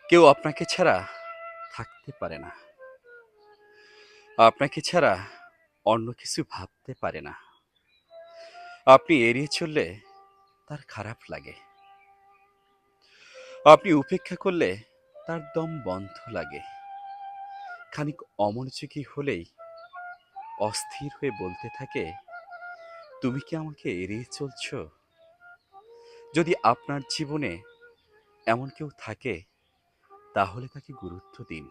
কেউ আপনাকে ছাড়া থাকতে পারে না। আপনাকে ছাড়া অন্য কিছু ভাবতে পারে না। আপনি এড়িয়ে চললে তার খারাপ লাগে। আপনি উপেক্ষা করলে তার দম বন্ধ লাগে। খানিক অমনোযোগী হলেই অস্থির হয়ে বলতে থাকে, তুমি কি আমাকে এড়িয়ে চলছো? যদি আপনার জীবনে এমন কেউ থাকে, তাহলে তাকে গুরুত্ব দিন।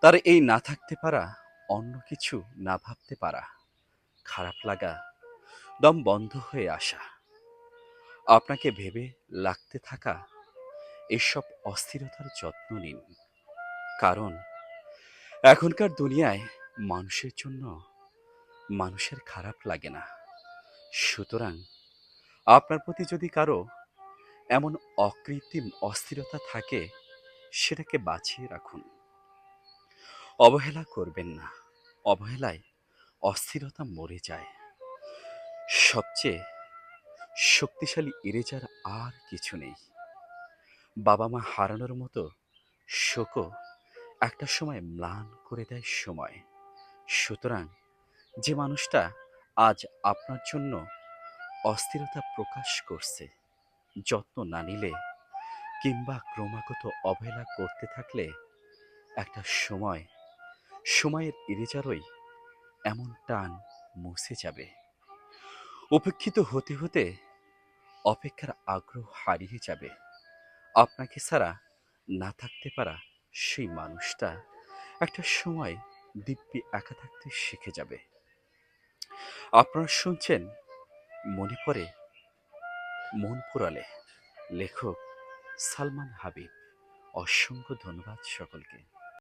তার এই না থাকতে পারা, অন্য কিছু না ভাবতে পারা, খারাপ লাগা, দম বন্ধ হয়ে আসা, আপনাকে ভেবে লাগতে থাকা, এসব অস্থিরতার যত্ন নিন। কারণ এখনকার দুনিয়ায় মানুষের জন্য মানুষের খারাপ লাগে না। সুতরাং আপনার প্রতি যদি কারো এমন অকৃত্রিম অস্থিরতা থাকে, সেটাকে বাঁচিয়ে রাখুন। অবহেলা করবেন না। অবহেলায় অস্থিরতা মরে যায়। সবচেয়ে শক্তিশালী ইরেজার আর কিছু নেই। বাবা মা হারানোর মতো শোকও একটা সময় ম্লান করে দেয় সময়। সুতরাং যে মানুষটা আজ আপনার জন্য অস্থিরতা প্রকাশ করছে, যত্ন না নিলে কিংবা ক্রমাগত অবহেলা করতে থাকলে একটা সময় সময়ের ইরেজারই এমন টান মুছে যাবে। উপেক্ষিত হতে হতে অপেক্ষার আগ্রহ হারিয়ে যাবে। আপনাকে ছাড়া না থাকতে পারা সেই মানুষটা একটা সময় দিব্যি একা থাকতে শিখে যাবে। আপনারা শুনছেন মনে পড়ে মন পোড়ালে, লেখক সালমান হাবিব। অসংখ্য ধন্যবাদ সকলকে।